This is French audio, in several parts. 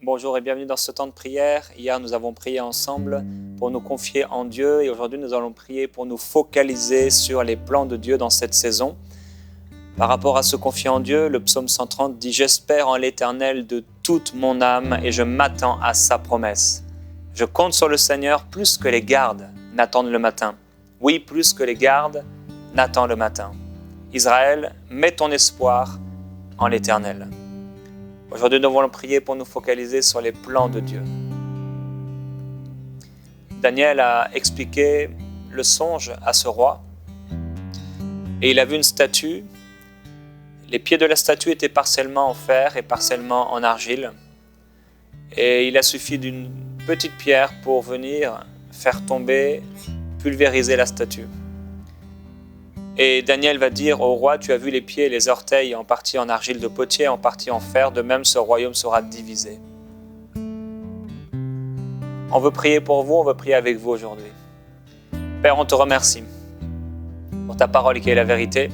Bonjour et bienvenue dans ce temps de prière. Hier, nous avons prié ensemble pour nous confier en Dieu et aujourd'hui, nous allons prier pour nous focaliser sur les plans de Dieu dans cette saison. Par rapport à se confier en Dieu, le psaume 130 dit « J'espère en l'Éternel de toute mon âme et je m'attends à sa promesse. Je compte sur le Seigneur plus que les gardes n'attendent le matin. Oui, plus que les gardes n'attendent le matin. Israël, mets ton espoir en l'Éternel. » Aujourd'hui, nous allons prier pour nous focaliser sur les plans de Dieu. Daniel a expliqué le songe à ce roi et il a vu une statue. Les pieds de la statue étaient partiellement en fer et partiellement en argile. Et il a suffi d'une petite pierre pour venir faire tomber, pulvériser la statue. Et Daniel va dire au roi, tu as vu les pieds et les orteils en partie en argile de potier, en partie en fer, de même ce royaume sera divisé. On veut prier pour vous, on veut prier avec vous aujourd'hui. Père, on te remercie pour ta parole qui est la vérité.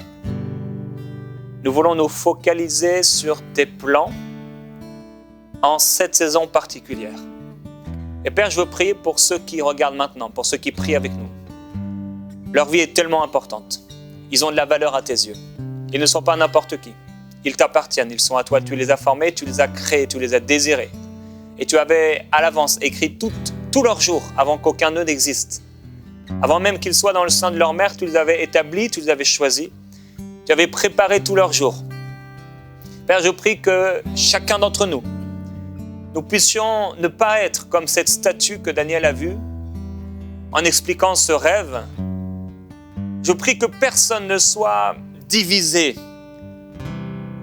Nous voulons nous focaliser sur tes plans en cette saison particulière. Et Père, je veux prier pour ceux qui regardent maintenant, pour ceux qui prient avec nous. Leur vie est tellement importante. Ils ont de la valeur à tes yeux. Ils ne sont pas n'importe qui. Ils t'appartiennent, ils sont à toi. Tu les as formés, tu les as créés, tu les as désirés. Et tu avais à l'avance écrit tous leurs jours avant qu'aucun d'eux n'existe. Avant même qu'ils soient dans le sein de leur mère, tu les avais établis, tu les avais choisis. Tu avais préparé tous leurs jours. Père, je prie que chacun d'entre nous, nous puissions ne pas être comme cette statue que Daniel a vue en expliquant ce rêve. Je prie que personne ne soit divisé,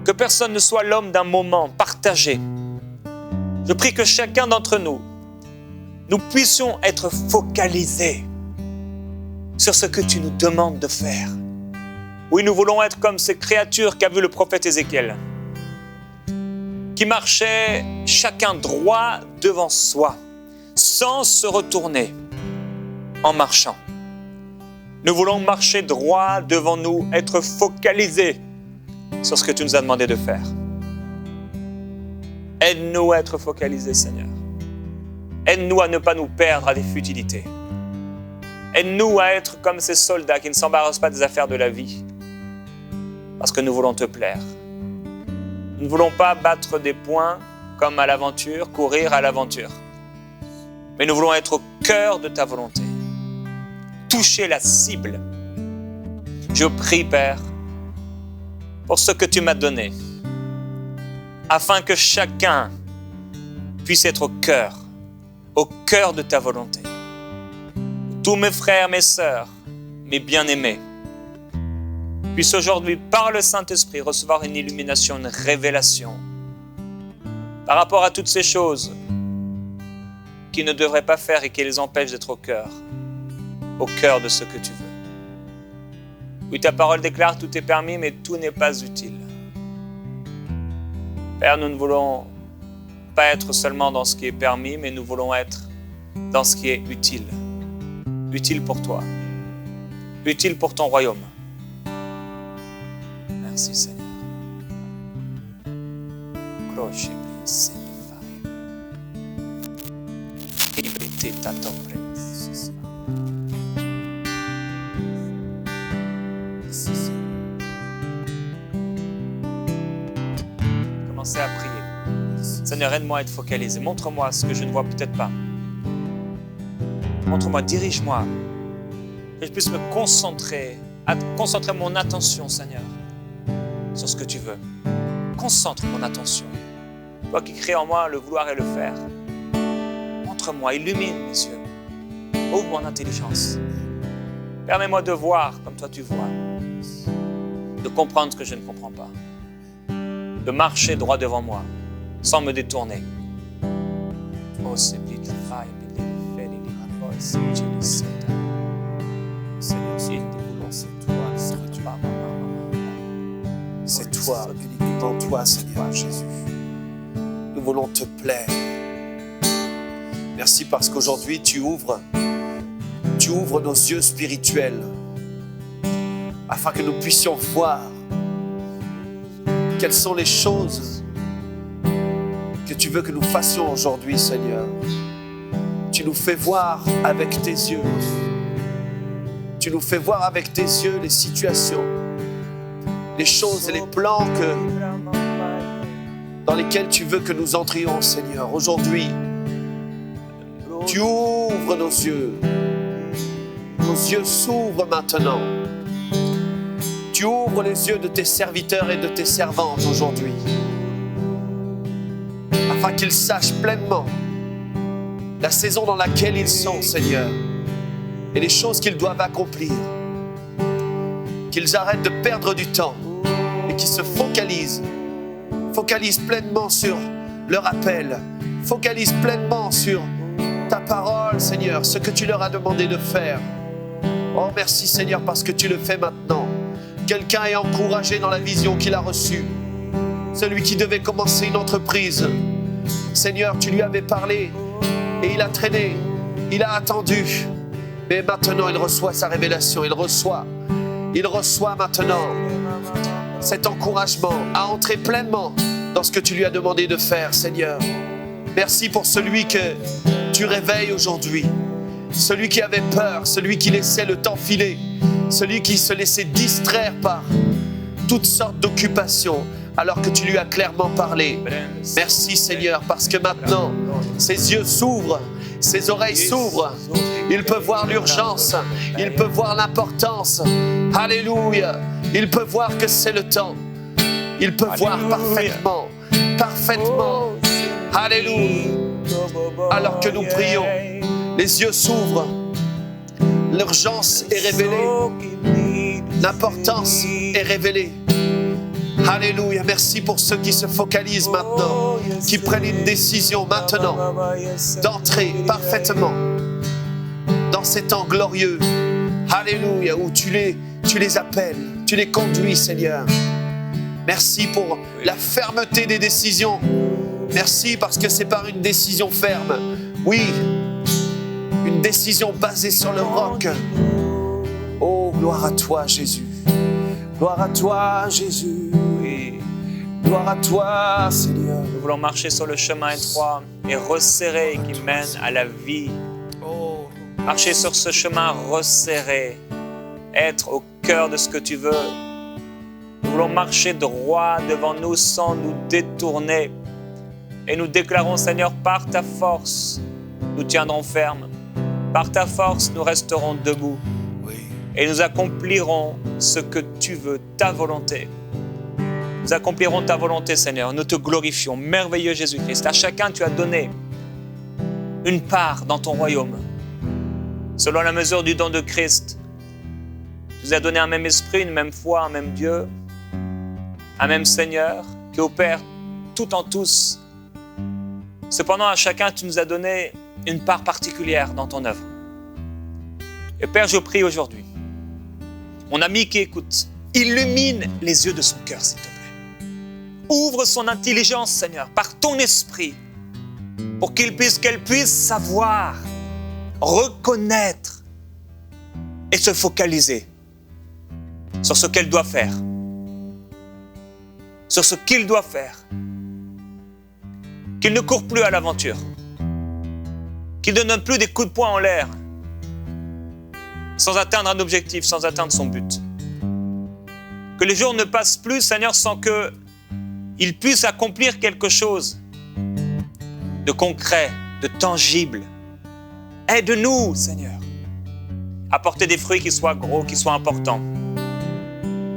que personne ne soit l'homme d'un moment partagé. Je prie que chacun d'entre nous, nous puissions être focalisés sur ce que tu nous demandes de faire. Oui, nous voulons être comme ces créatures qu'a vu le prophète Ézéchiel, qui marchaient chacun droit devant soi, sans se retourner, en marchant. Nous voulons marcher droit devant nous, être focalisés sur ce que tu nous as demandé de faire. Aide-nous à être focalisés, Seigneur. Aide-nous à ne pas nous perdre à des futilités. Aide-nous à être comme ces soldats qui ne s'embarrassent pas des affaires de la vie, parce que nous voulons te plaire. Nous ne voulons pas battre des points comme à l'aventure, courir à l'aventure. Mais nous voulons être au cœur de ta volonté. Toucher la cible. Je prie, Père, pour ce que tu m'as donné, afin que chacun puisse être au cœur de ta volonté. Tous mes frères, mes sœurs, mes bien-aimés, puissent aujourd'hui, par le Saint-Esprit, recevoir une illumination, une révélation par rapport à toutes ces choses qui ne devraient pas faire et qui les empêchent d'être au cœur de ce que tu veux. Oui, ta parole déclare tout est permis, mais tout n'est pas utile. Père, nous ne voulons pas être seulement dans ce qui est permis, mais nous voulons être dans ce qui est utile. Utile pour toi. Utile pour ton royaume. Merci, Seigneur. Commencez à prier. Seigneur, aide-moi à être focalisé. Montre-moi ce que je ne vois peut-être pas. Montre-moi, dirige-moi. Que je puisse me concentrer mon attention, Seigneur, sur ce que tu veux. Concentre mon attention. Toi qui crées en moi le vouloir et le faire. Montre-moi, illumine mes yeux. Ouvre mon intelligence. Permets-moi de voir comme toi tu vois. De comprendre ce que je ne comprends pas. De marcher droit devant moi, sans me détourner. Oh, c'est toi, uniquement en toi, Seigneur Jésus. Nous voulons te plaire. Merci parce qu'aujourd'hui, tu ouvres nos yeux spirituels afin que nous puissions voir quelles sont les choses que tu veux que nous fassions aujourd'hui, Seigneur. Tu nous fais voir avec tes yeux. Tu nous fais voir avec tes yeux les situations, les choses et les plans dans lesquels tu veux que nous entrions, Seigneur. Aujourd'hui, tu ouvres nos yeux. Nos yeux s'ouvrent maintenant. Tu ouvres les yeux de tes serviteurs et de tes servantes aujourd'hui, afin qu'ils sachent pleinement la saison dans laquelle ils sont, Seigneur, et les choses qu'ils doivent accomplir. Qu'ils arrêtent de perdre du temps et qu'ils se focalisent pleinement sur leur appel, focalisent pleinement sur ta parole, Seigneur, ce que tu leur as demandé de faire. Oh, merci, Seigneur, parce que tu le fais maintenant. Quelqu'un est encouragé dans la vision qu'il a reçue. Celui qui devait commencer une entreprise, Seigneur, tu lui avais parlé et il a traîné, il a attendu. Mais maintenant, il reçoit sa révélation, il reçoit maintenant cet encouragement à entrer pleinement dans ce que tu lui as demandé de faire, Seigneur. Merci pour celui que tu réveilles aujourd'hui, celui qui avait peur, celui qui laissait le temps filer, celui qui se laissait distraire par toutes sortes d'occupations alors que tu lui as clairement parlé. Merci, Seigneur, parce que maintenant, ses yeux s'ouvrent, ses oreilles s'ouvrent. Il peut voir l'urgence, il peut voir l'importance. Alléluia. Il peut voir que c'est le temps. Il peut voir parfaitement. Alléluia. Alors que nous prions, les yeux s'ouvrent. L'urgence est révélée. L'importance est révélée. Alléluia. Merci pour ceux qui se focalisent maintenant, qui prennent une décision maintenant d'entrer parfaitement dans ces temps glorieux. Alléluia. Où tu les appelles, tu les conduis, Seigneur. Merci pour la fermeté des décisions. Merci parce que c'est par une décision ferme. Oui, une décision basée sur le roc. Oh, gloire à toi, Jésus. Gloire à toi, Jésus. Oui. Gloire à toi, Seigneur. Nous voulons marcher sur le chemin étroit et resserré qui mène à la vie. Marcher sur ce chemin resserré, être au cœur de ce que tu veux. Nous voulons marcher droit devant nous sans nous détourner. Et nous déclarons, Seigneur, par ta force, nous tiendrons ferme. Par ta force, nous resterons debout. Et nous accomplirons ce que tu veux, ta volonté. Nous accomplirons ta volonté, Seigneur. Nous te glorifions. Merveilleux Jésus-Christ. À chacun, tu as donné une part dans ton royaume. Selon la mesure du don de Christ, tu nous as donné un même esprit, une même foi, un même Dieu, un même Seigneur qui opère tout en tous. Cependant, à chacun, tu nous as donné une part particulière dans ton œuvre. Et Père, je prie aujourd'hui, mon ami qui écoute, illumine les yeux de son cœur, s'il te plaît. Ouvre son intelligence, Seigneur, par ton esprit, pour qu'elle puisse savoir, reconnaître et se focaliser sur ce qu'elle doit faire, sur ce qu'il doit faire. Qu'il ne court plus à l'aventure, qu'il ne donne plus des coups de poing en l'air, sans atteindre un objectif, sans atteindre son but. Que les jours ne passent plus, Seigneur, sans qu'il puisse accomplir quelque chose de concret, de tangible. Aide-nous, Seigneur, à porter des fruits qui soient gros, qui soient importants,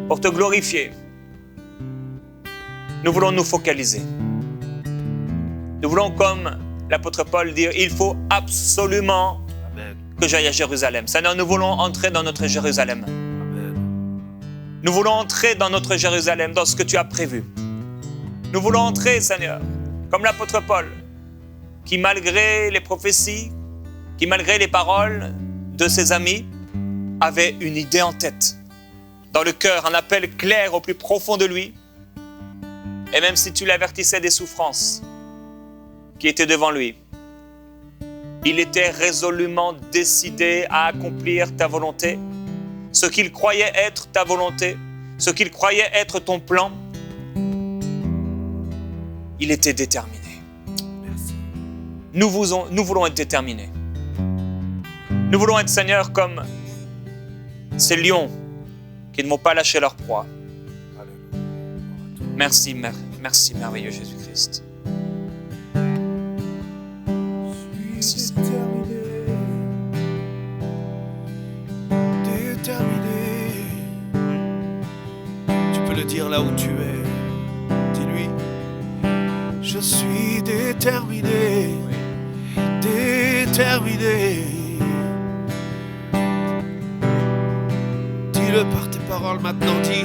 pour te glorifier. Nous voulons nous focaliser. Nous voulons, comme l'apôtre Paul dire, il faut absolument que j'aille à Jérusalem. Seigneur, nous voulons entrer dans notre Jérusalem. Nous voulons entrer dans notre Jérusalem, dans ce que tu as prévu. Nous voulons entrer, Seigneur, comme l'apôtre Paul, qui malgré les prophéties, qui malgré les paroles de ses amis, avait une idée en tête, dans le cœur, un appel clair au plus profond de lui. Et même si tu l'avertissais des souffrances qui étaient devant lui, il était résolument décidé à accomplir ta volonté, ce qu'il croyait être ta volonté, ce qu'il croyait être ton plan. Il était déterminé. nous voulons être déterminés. Nous voulons être, Seigneur, comme ces lions qui ne vont pas lâcher leur proie. Merci, merci, merveilleux Jésus-Christ. Merci, Seigneur. Déterminé. Tu peux le dire là où tu es. Dis-lui, je suis déterminé. Déterminé. Dis-le par tes paroles maintenant, dis.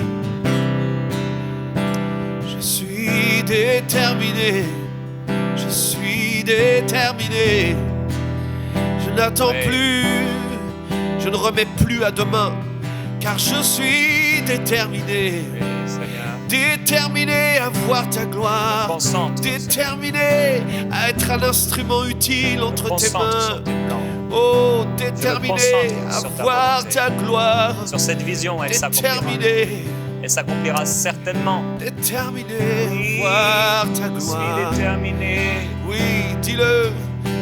Je suis déterminé. Je suis déterminé. Je n'attends plus. Je ne remets plus à demain. Car je suis déterminé. Déterminé à voir ta gloire. Déterminé à être un instrument utile entre tes mains. Oh, déterminé à voir ta gloire. Sur cette vision, elle s'accomplira certainement. Déterminé à voir ta gloire. Oui, dis-le.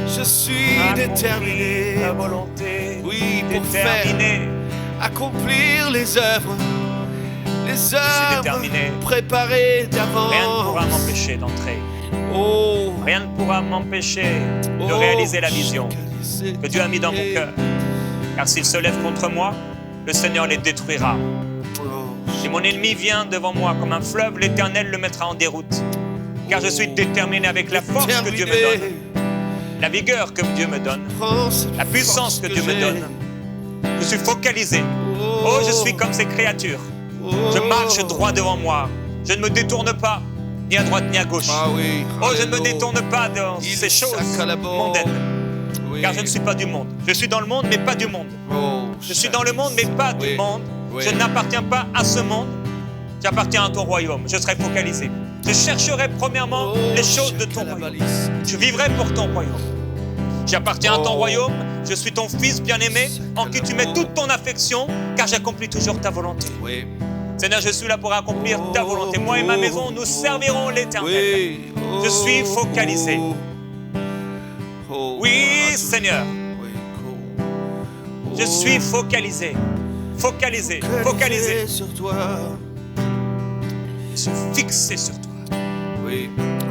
Je suis déterminé. Ta volonté. Oui, pour faire accomplir les œuvres. Les œuvres préparées d'avance. Rien ne pourra m'empêcher d'entrer. Oh. Rien ne pourra m'empêcher de réaliser la vision que Dieu a mis dans mon cœur. Car s'il se lève contre moi, le Seigneur les détruira. Si mon ennemi vient devant moi comme un fleuve, l'Éternel le mettra en déroute. Car je suis déterminé avec la force que Dieu me donne, la vigueur que Dieu me donne, la puissance que Dieu me donne. Je suis focalisé. Oh, je suis comme ces créatures. Je marche droit devant moi. Je ne me détourne pas, ni à droite ni à gauche. Oh, je ne me détourne pas dans ces choses mondaines. Car je ne suis pas du monde. Je suis dans le monde, mais pas du monde. Je suis dans le monde, mais pas du monde. Je n'appartiens pas à ce monde. J'appartiens à ton royaume. Je serai focalisé. Je chercherai premièrement les choses de ton royaume. Je vivrai pour ton royaume. J'appartiens à ton royaume. Je suis ton fils bien-aimé, en qui tu mets toute ton affection, car j'accomplis toujours ta volonté. Seigneur, je suis là pour accomplir ta volonté. Moi et ma maison, nous servirons l'Éternel. Je suis focalisé. Oui, Seigneur. Je suis focalisé. Focalisé. Focalisé. Sur toi. Je suis fixé sur toi.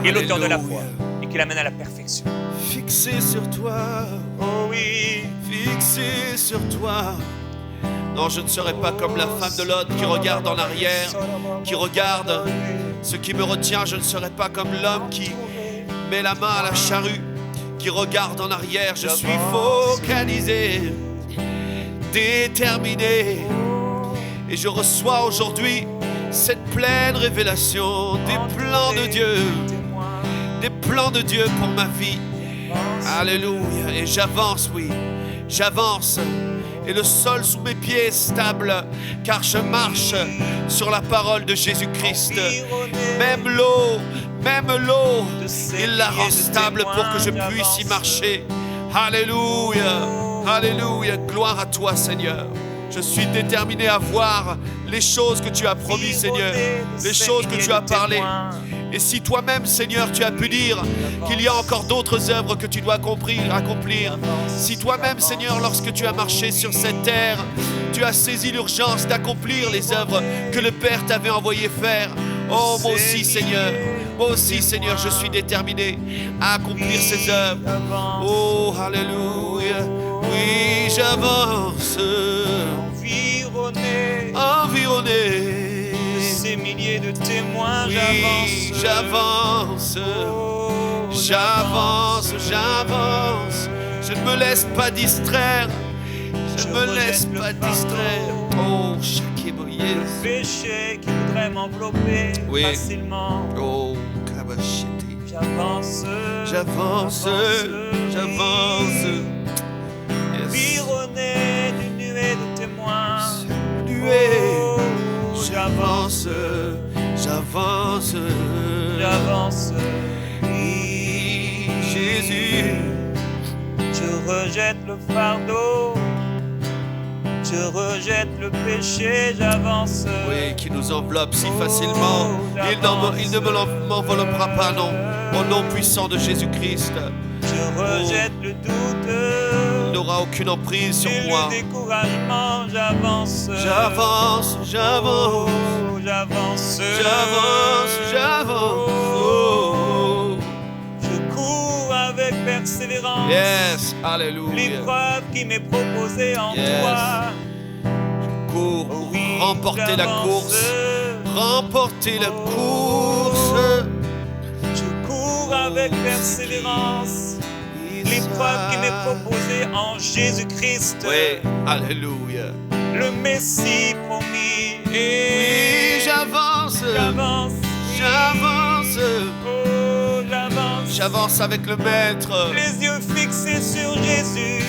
Qui est l'auteur de la foi et qui l'amène à la perfection. Fixé sur toi. Oh oui. Fixé sur toi. Non, je ne serai pas comme la femme de Lot qui regarde en arrière, qui regarde ce qui me retient. Je ne serai pas comme l'homme qui met la main à la charrue, qui regarde en arrière. Je suis focalisé, déterminé. Et je reçois aujourd'hui cette pleine révélation des plans de Dieu. Des plans de Dieu pour ma vie. Alléluia. Et j'avance, oui, j'avance. Et le sol sous mes pieds est stable, car je marche sur la parole de Jésus-Christ. Même l'eau, il la rend stable pour que je puisse y marcher. Alléluia, alléluia, gloire à toi, Seigneur. Je suis déterminé à voir les choses que tu as promises, Seigneur, les choses que tu as parlé. Et si toi-même, Seigneur, tu as pu dire qu'il y a encore d'autres œuvres que tu dois accomplir, si toi-même, Seigneur, lorsque tu as marché sur cette terre, tu as saisi l'urgence d'accomplir les œuvres que le Père t'avait envoyé faire, oh, moi aussi, Seigneur, je suis déterminé à accomplir ces œuvres. Oh, alléluia, oui, j'avance, environné. Ces milliers de témoins, oui, j'avance. Je ne me laisse pas distraire. Oh, chaque émoyé. Le péché qui voudrait m'envelopper facilement. Oh, cabachete. J'avance. Yes. Environné d'une nuée de témoins. J'avance. Oui, Jésus. Je rejette le fardeau. Je rejette le péché, j'avance. Oui, qui nous enveloppe si facilement. Il ne m'enveloppera pas, non. Au nom puissant de Jésus-Christ. Je rejette le doute. Il n'aura aucune emprise sur Et moi. le découragement, j'avance. J'avance, j'avance. Oh, j'avance. J'avance. Oh. Je cours avec persévérance. Yes, alléluia. L'épreuve qui m'est proposée en Yes. toi. Cours Oh pour oui, remporter la j'avance. course. Remporter la course. Je cours avec persévérance. L'épreuve qui m'est proposée en Jésus-Christ. Oui, alléluia. Le Messie promis. Oui, j'avance. J'avance. J'avance. Oh, j'avance. J'avance avec le Maître. Les yeux fixés sur Jésus.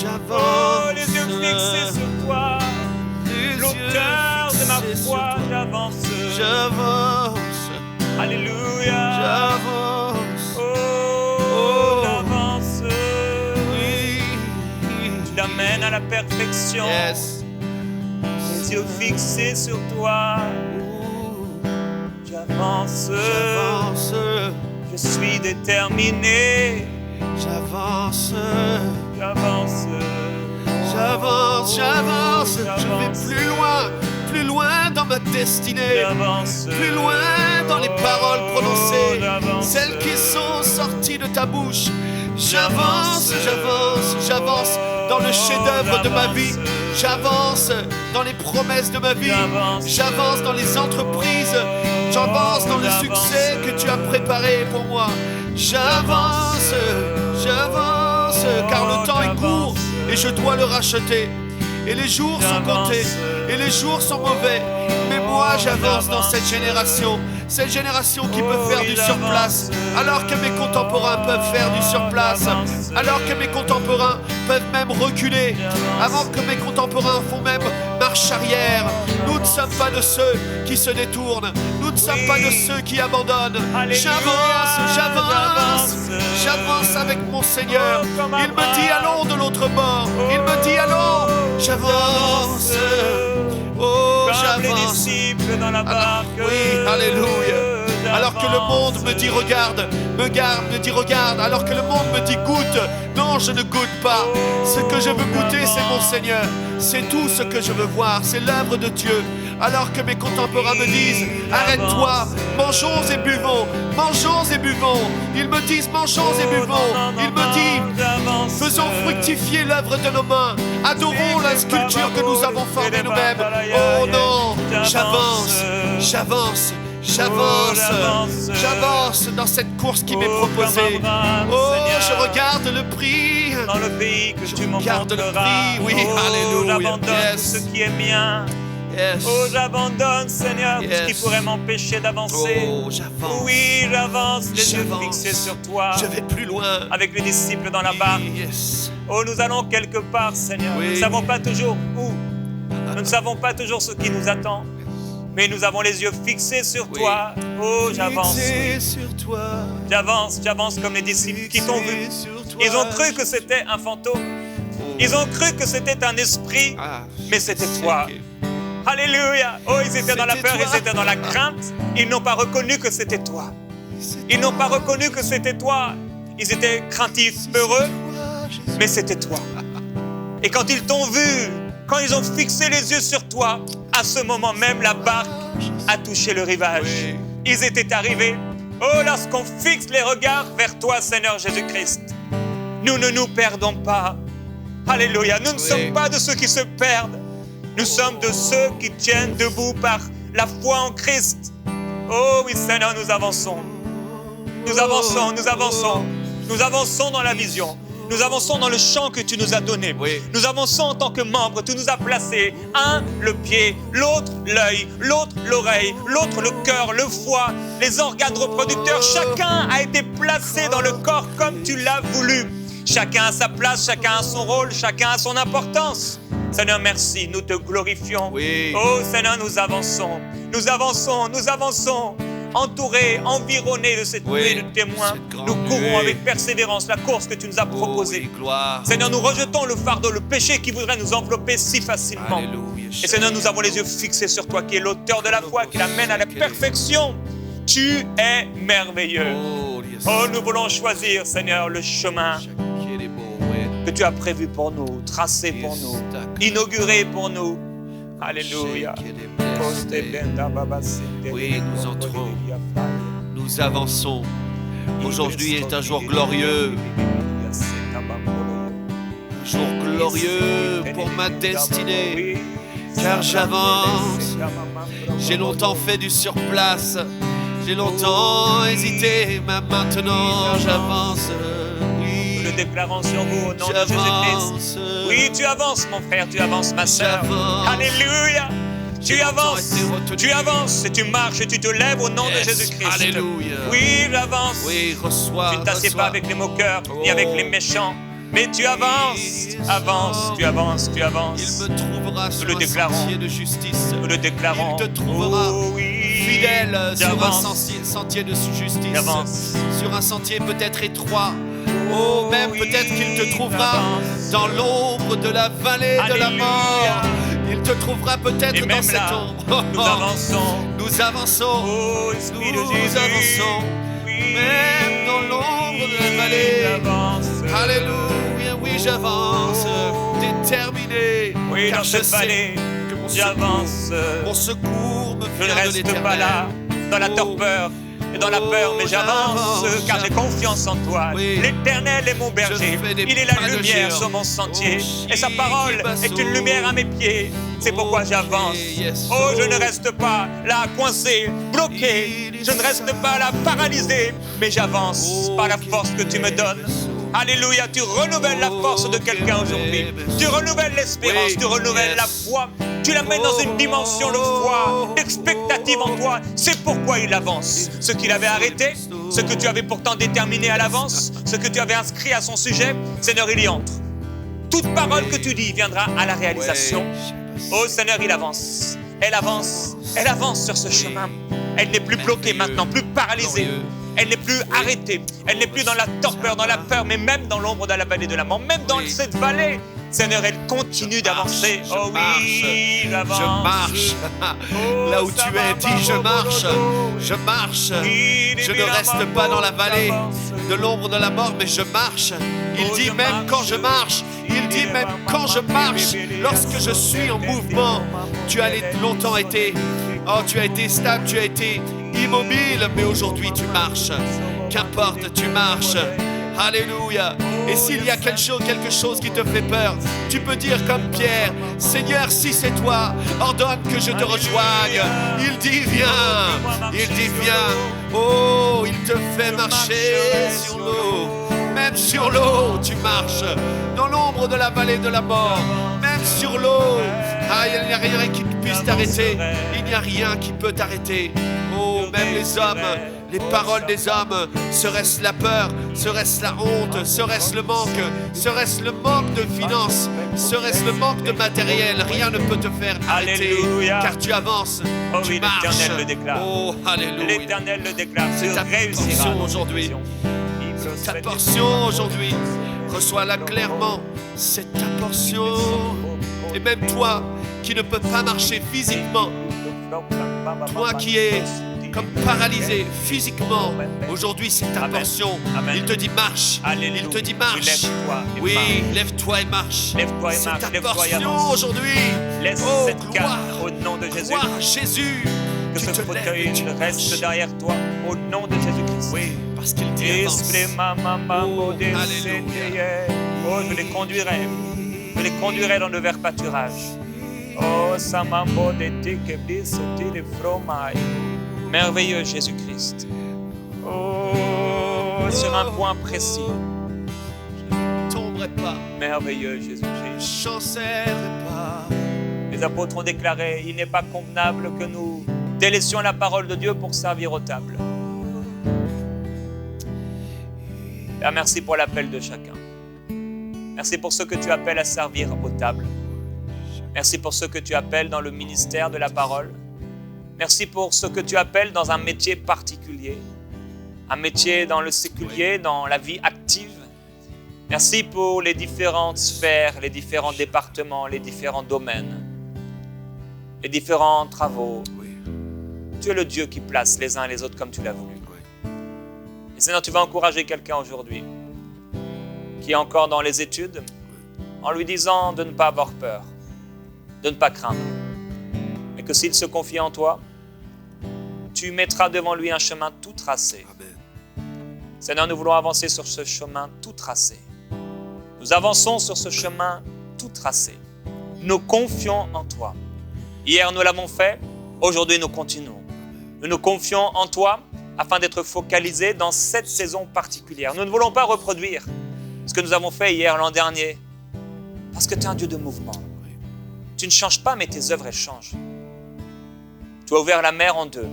J'avance. Oh, les yeux fixés sur toi. Les L'auteur yeux de ma fixés sur foi, toi. j'avance. J'avance. Alléluia. J'avance. Oh, j'avance. Oui. Tu l'amènes à la perfection. Yes. Les yeux fixés sur toi. J'avance. J'avance. Je suis déterminé. J'avance. J'avance. J'avance. J'avance. Je vais plus loin dans ma destinée. J'avance. Plus loin dans les paroles prononcées, J'avance. celles qui sont sorties de ta bouche. J'avance, j'avance, j'avance dans le chef-d'œuvre de ma vie. J'avance dans les promesses de ma vie. J'avance dans les entreprises. J'avance dans le succès que tu as préparé pour moi. J'avance, j'avance, car le temps est court et je dois le racheter. Et les jours sont comptés, et les jours sont mauvais. Mais moi, j'avance dans cette génération qui peut faire du surplace, alors que mes contemporains peuvent faire du surplace, alors que mes contemporains peuvent même reculer, avant que mes contemporains font même marche arrière. Nous ne sommes pas de ceux qui se détournent, nous ne sommes pas de ceux qui abandonnent. J'avance, j'avance, j'avance avec mon Seigneur. Il me dit allons de l'autre bord, il me dit allons. J'avance, oh Comme les j'avance. disciples dans la barque. Oui, alléluia. Alors que le monde me dit regarde, me dit regarde. Alors que le monde me dit goûte, non je ne goûte pas. Ce que je veux goûter c'est mon Seigneur. C'est tout ce que je veux voir, c'est l'œuvre de Dieu. Alors que mes contemporains me disent arrête-toi, mangeons et buvons, mangeons et buvons. Ils me disent mangeons et buvons. Il me dit faisons fructifier l'œuvre de nos mains. Adorons la sculpture que nous avons formée nous-mêmes. Oh non, j'avance, j'avance, j'avance, j'avance dans cette course qui m'est proposée. Oh, je regarde le prix. Dans le pays que tu Regarde le m'emporteras. prix, oui, Oh, alléluia. j'abandonne Yes. tout ce qui est mien. Yes. Oh, j'abandonne, Seigneur, tout ce qui Yes. pourrait m'empêcher d'avancer. Oh, j'avance. Oui, j'avance, les yeux J'avance. fixés sur toi. Je vais plus loin. Avec les disciples dans la barque. Yes. Oh, nous allons quelque part, Seigneur. Oui. Nous ne savons pas toujours où. Nous ne savons pas toujours ce qui nous attend. Mais nous avons les yeux fixés sur Oui. toi. Oh, j'avance. Fixé sur toi. J'avance, j'avance comme les disciples qui t'ont vu. Fixé sur toi. Ils ont cru que c'était un fantôme. Ils ont cru que c'était un esprit. Ah, Mais c'était toi. Alléluia. Oh, ils étaient dans la C'était peur, toi. ils étaient dans la crainte. Ils n'ont pas reconnu que c'était toi. Ils n'ont pas reconnu que c'était toi. Ils étaient craintifs, peureux, mais c'était toi. Et quand ils t'ont vu, quand ils ont fixé les yeux sur toi, à ce moment même, la barque a touché le rivage. Oui. Ils étaient arrivés. Oh, lorsqu'on fixe les regards vers toi, Seigneur Jésus-Christ, nous ne nous perdons pas. Alléluia. Nous ne sommes pas de ceux qui se perdent. Nous sommes de ceux qui tiennent debout par la foi en Christ. Oh oui, Seigneur, nous avançons. Nous avançons, nous avançons. Nous avançons dans la vision. Nous avançons dans le champ que tu nous as donné. Oui. Nous avançons en tant que membres. Tu nous as placés. Un, le pied. L'autre, l'œil. L'autre, l'oreille. L'autre, le cœur, le foie. Les organes reproducteurs. Chacun a été placé dans le corps comme tu l'as voulu. Chacun a sa place. Chacun a son rôle. Chacun a son importance. Seigneur, merci. Nous te glorifions. Oui. Oh, Seigneur, nous avançons. Nous avançons. Nous avançons. entourés, environnés de cette nuée de témoins, nous courons avec persévérance la course que tu nous as proposée. Seigneur, nous rejetons le fardeau, le péché qui voudrait nous envelopper si facilement. Et Seigneur, nous avons les yeux fixés sur toi, qui est l'auteur de la foi, qui l'amène à la perfection. Tu es merveilleux. Oh, nous voulons choisir, Seigneur, le chemin que tu as prévu pour nous, tracé pour nous, inauguré pour nous. Alléluia. Oui, nous entrons, nous avançons. Aujourd'hui est un jour glorieux. Un jour glorieux pour ma destinée. Car j'avance. J'ai longtemps fait du surplace. J'ai longtemps hésité, mais maintenant j'avance. Nous le déclarons sur vous au nom de Jésus-Christ. Oui, tu avances, mon frère, tu avances, ma sœur. Alléluia. Tu avances et tu marches et tu te lèves au nom de Jésus-Christ. Alléluia. Oui, j'avance. Oui, reçois. Tu ne t'assieds pas avec les moqueurs, ni avec les méchants. Mais tu avances, tu avances. Il me trouvera sur un sentier de justice. Nous le déclarons. Il te trouvera fidèle sur un sentier de justice. Sur un sentier peut-être étroit. Oh, même peut-être qu'il te trouvera dans l'ombre de la vallée de la mort. Il te trouvera peut-être dans cette ombre. Nous avançons. Nous avançons. Oh, Esprit de Nous Jésus. avançons. Même dans l'ombre de la vallée. Alléluia, oui, j'avance. Déterminé. Oui, car dans je cette sais vallée, que mon secours me je ne vient de reste l'Éternel. pas là, dans la torpeur et dans la peur, mais j'avance, car j'ai confiance en toi. Oui. L'Éternel est mon berger, il est la lumière sur mon sentier, et sa parole est une lumière à mes pieds. C'est pourquoi j'avance. Oh, je ne reste pas là, coincé, bloqué, je ne reste pas là, paralysé, mais j'avance par la force que tu me donnes. Alléluia, tu renouvelles la force de quelqu'un aujourd'hui. Tu renouvelles l'espérance, tu renouvelles la foi. Tu l'amènes dans une dimension de foi, d'expectative en toi. C'est pourquoi il avance. Ce qu'il avait arrêté, ce que tu avais pourtant déterminé à l'avance, ce que tu avais inscrit à son sujet, Seigneur, il y entre. Toute parole que tu dis viendra à la réalisation. Oh Seigneur, il avance. Elle avance sur ce chemin. Elle n'est plus bloquée maintenant, plus paralysée. Elle n'est plus arrêtée. Elle n'est plus dans la torpeur, dans la peur, mais même dans l'ombre de la vallée de la mort. Même dans cette vallée, Seigneur, elle continue d'avancer. Oh oui, j'avance. Je marche. Là où tu es, dis je marche. Je marche. Je ne reste pas dans la vallée de l'ombre de la mort, mais je marche. Il dit même quand je marche. Il dit même quand je marche. Lorsque je suis en mouvement, tu as longtemps été. Oh, tu as été stable, tu as été immobile, mais aujourd'hui tu marches. Qu'importe, tu marches. Alléluia. Et s'il y a quelque chose qui te fait peur, tu peux dire comme Pierre, Seigneur, si c'est toi, ordonne que je te rejoigne. Il dit viens. Il dit viens. Oh, il te fait marcher sur l'eau. Même sur l'eau, tu marches. Dans l'ombre de la vallée de la mort. Même sur l'eau. Ah, il n'y a rien qui puisse t'arrêter. Il n'y a rien qui peut t'arrêter. Oh, même les hommes, les paroles des hommes, serait-ce la peur, serait-ce la honte, serait-ce le manque de finances, serait-ce le manque de matériel, rien ne peut te faire arrêter, Alléluia. car tu avances, Oh tu oui, marches. l'Éternel le déclare. Oh, alléluia. L'Éternel le déclare. C'est ta portion aujourd'hui. Ta portion aujourd'hui, reçois-la clairement, c'est ta portion. Et même toi qui ne peux pas marcher physiquement, toi qui es comme paralysé physiquement, aujourd'hui c'est ta Amen. portion. Amen. Il te dit marche. Alléluia. Il te dit marche. Lève-toi et Oui, marche. lève-toi et marche. Lève-toi et C'est marche, ta lève-toi et portion avance. aujourd'hui. Laisse Oh, cette carte gloire, au nom de Jésus. gloire à Jésus. Que Tu ce te lèves fauteuil et tu reste marches. derrière toi au nom de Jésus-Christ. Oui, parce qu'il dit avance. Oh, alléluia. Oh, je les conduirai. Je les conduirai dans le vert pâturage. Oh, samambo de tikebli sotile fromai. Merveilleux Jésus-Christ. Oh, sur un point précis. Je ne tomberai pas, Merveilleux je Jésus-Christ. chancellerai pas. Les apôtres ont déclaré, il n'est pas convenable que nous délaissions la parole de Dieu pour servir aux tables. Père, merci pour l'appel de chacun. Merci pour ceux que tu appelles à servir aux tables. Merci pour ceux que tu appelles dans le ministère de la parole. Merci pour ce que tu appelles dans un métier particulier, un métier dans le séculier, dans la vie active. Merci pour les différentes sphères, les différents départements, les différents domaines, les différents travaux. Tu es le Dieu qui place les uns et les autres comme tu l'as voulu. Et Seigneur, tu vas encourager quelqu'un aujourd'hui qui est encore dans les études en lui disant de ne pas avoir peur, de ne pas craindre, mais que s'il se confie en toi, tu mettras devant lui un chemin tout tracé. Seigneur, nous voulons avancer sur ce chemin tout tracé. Nous avançons sur ce chemin tout tracé. Nous confions en toi. Hier, nous l'avons fait. Aujourd'hui, nous continuons. Nous nous confions en toi afin d'être focalisés dans cette saison particulière. Nous ne voulons pas reproduire ce que nous avons fait hier, l'an dernier, parce que tu es un Dieu de mouvement. Tu ne changes pas, mais tes œuvres, elles changent. Tu as ouvert la mer en deux.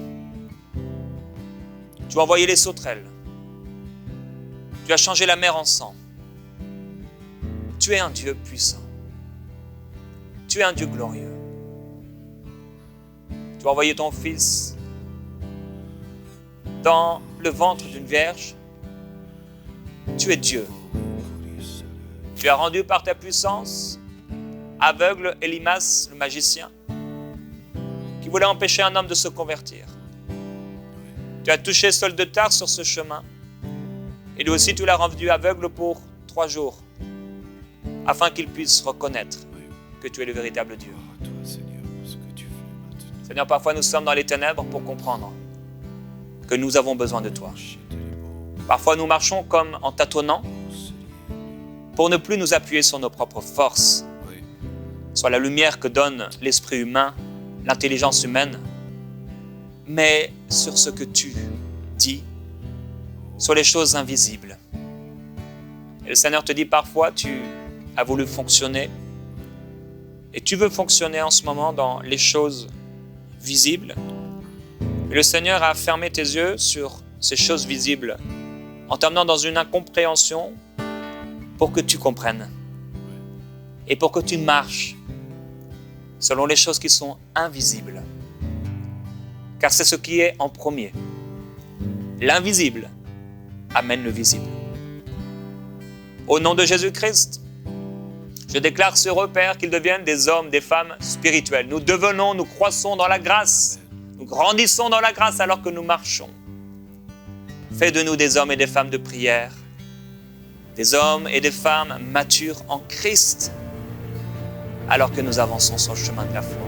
Tu as envoyé les sauterelles. Tu as changé la mer en sang. Tu es un Dieu puissant. Tu es un Dieu glorieux. Tu as envoyé ton Fils dans le ventre d'une vierge. Tu es Dieu. Tu as rendu par ta puissance aveugle Elimas, le magicien, qui voulait empêcher un homme de se convertir. Tu as touché Saul de Tarse sur ce chemin, et lui aussi tu l'as rendu aveugle pour 3 jours, afin qu'il puisse reconnaître que tu es le véritable Dieu. Seigneur, parfois nous sommes dans les ténèbres pour comprendre que nous avons besoin de toi. Parfois nous marchons comme en tâtonnant pour ne plus nous appuyer sur nos propres forces, sur la lumière que donne l'esprit humain, l'intelligence humaine, mais sur ce que tu dis, sur les choses invisibles. Et le Seigneur te dit parfois, tu as voulu fonctionner et tu veux fonctionner en ce moment dans les choses visibles. Et le Seigneur a fermé tes yeux sur ces choses visibles en t'amenant dans une incompréhension pour que tu comprennes et pour que tu marches selon les choses qui sont invisibles. Car c'est ce qui est en premier. L'invisible amène le visible. Au nom de Jésus-Christ, je déclare sur eux, Père, qu'ils deviennent des hommes, des femmes spirituels. Nous devenons, nous croissons dans la grâce. Nous grandissons dans la grâce alors que nous marchons. Fais de nous des hommes et des femmes de prière, des hommes et des femmes matures en Christ, alors que nous avançons sur le chemin de la foi.